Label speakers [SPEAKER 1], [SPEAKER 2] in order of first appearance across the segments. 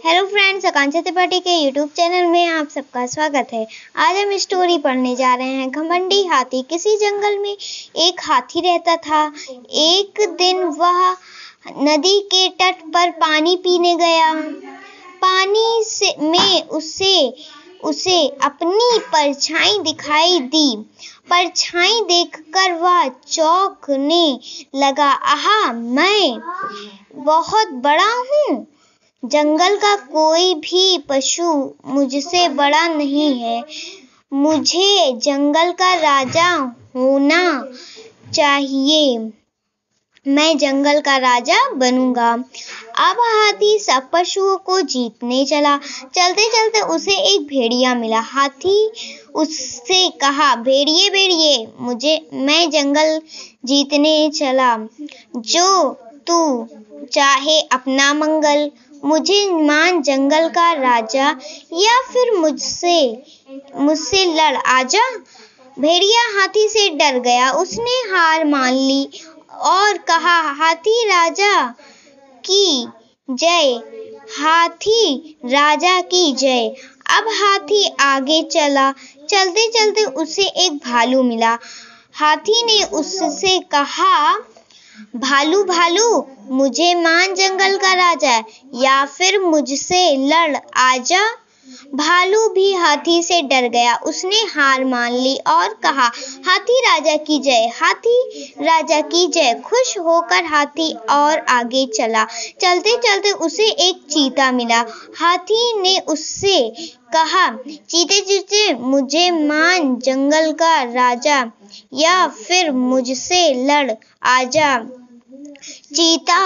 [SPEAKER 1] Hello friends, आकांक्षा त्रिपाठी के YouTube channel में आप सबका स्वागत है। आज हम स्टोरी पढ़ने जा रहे हैं घमंडी हाथी। किसी जंगल में एक हाथी रहता था। एक दिन वह नदी के तट पर पानी पीने गया। में उसे अपनी परछाई दिखाई दी। परछाई देखकर वह चौंकने लगा। आहा, मैं बहुत बड़ा हूँ। जंगल का कोई भी पशु मुझसे बड़ा नहीं है। मुझे जंगल का राजा होना चाहिए। मैं जंगल का राजा बनूंगा। अब हाथी सब पशुओं को जीतने चला। चलते चलते उसे एक भेड़िया मिला। हाथी उससे कहा, भेड़िए भेड़िए, मैं जंगल जीतने चला। जो तू चाहे अपना मंगल। मुझे मान जंगल का राजा या फिर मुझसे लड़ आजा। भेड़िया हाथी से डर गया। उसने हार मान ली और कहा, हाथी राजा की जय, हाथी राजा की जय। अब हाथी आगे चला। चलते चलते उसे एक भालू मिला। हाथी ने उससे कहा, भालू भालू, मुझे मान जंगल का राजा या फिर मुझसे लड़ आजा। भालू भी हाथी से डर गया। उसने हार मान ली और कहा, हाथी राजा की जय, हाथी राजा की जय। खुश होकर हाथी और आगे चला। चलते चलते उसे एक चीता मिला। हाथी ने उससे कहा, चीते चीते, मुझे मान जंगल का राजा या फिर मुझसे लड़ आजा। चीता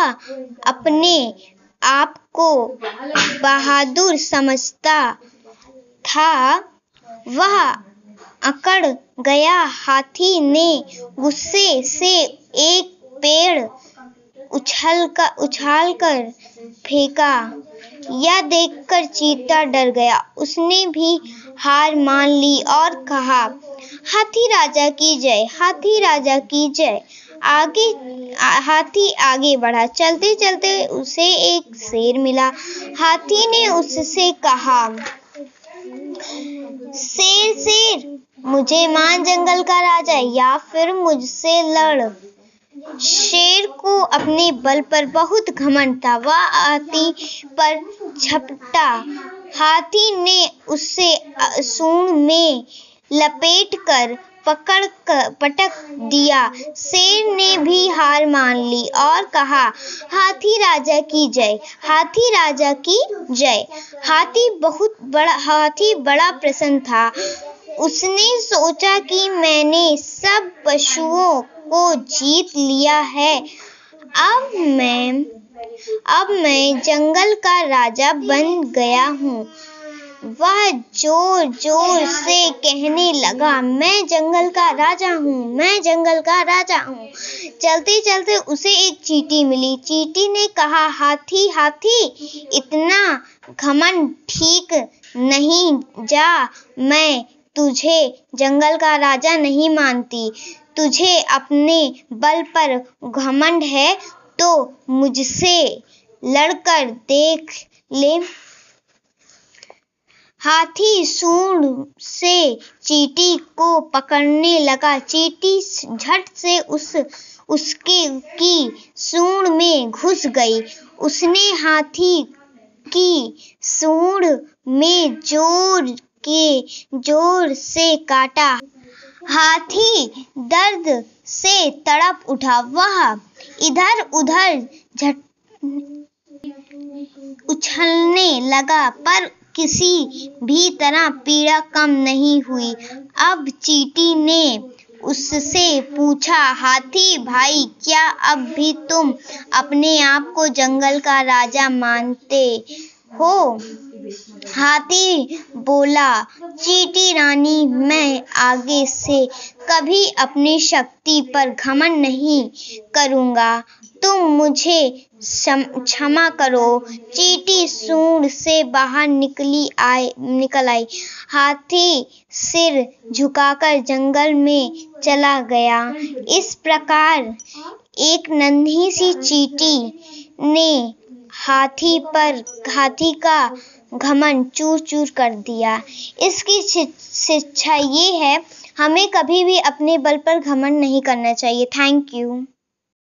[SPEAKER 1] अपने आप को बहादुर समझता था। वह अकड़ गया। हाथी ने गुस्से से एक पेड़ उछालकर फेंका। यह देखकर चीता डर गया। उसने भी हार मान ली और कहा, हाथी राजा की जय, हाथी राजा की जय। हाथी आगे बढ़ा। चलते चलते उसे एक शेर मिला। हाथी ने उससे कहा, शेर, मुझे मान जंगल का राजा या फिर मुझसे लड़। शेर को अपने बल पर बहुत घमंड था। वह हाथी पर झपटा। हाथी ने उसे सूंड में लपेटकर पटक दिया। शेर ने भी हार मान ली और कहा, हाथी राजा की जय, हाथी राजा की जय। हाथी बड़ा प्रसन्न था। उसने सोचा कि मैंने सब पशुओं को जीत लिया है। अब मैं जंगल का राजा बन गया हूँ। वह जोर जोर से कहने लगा, मैं जंगल का राजा हूँ, मैं जंगल का राजा हूँ। चलते चलते उसे एक चींटी मिली। चींटी ने कहा, हाथी हाथी, इतना घमंड ठीक नहीं जा। मैं तुझे जंगल का राजा नहीं मानती। तुझे अपने बल पर घमंड है तो मुझसे लड़कर देख ले। हाथी सूंड से चींटी को पकड़ने लगा। चींटी झट से उसके की सूंड में घुस गई। उसने हाथी की सूंड में जोर से काटा। हाथी दर्द से तड़प उठा। वह इधर उधर उछलने लगा पर किसी भी तरह पीड़ा कम नहीं हुई। अब चींटी ने उससे पूछा, हाथी भाई, क्या अब भी तुम अपने आप को जंगल का राजा मानते हो? हाथी बोला, चींटी रानी, मैं आगे से कभी अपनी शक्ति पर घमंड नहीं करूँगा। तुम मुझे क्षमा करो। चींटी सूंड से बाहर निकल आई। हाथी सिर झुकाकर जंगल में चला गया। इस प्रकार एक नन्ही सी चींटी ने हाथी का घमंड चूर चूर कर दिया। इसकी शिक्षा ये है, हमें कभी भी अपने बल पर घमंड नहीं करना चाहिए। Thank you.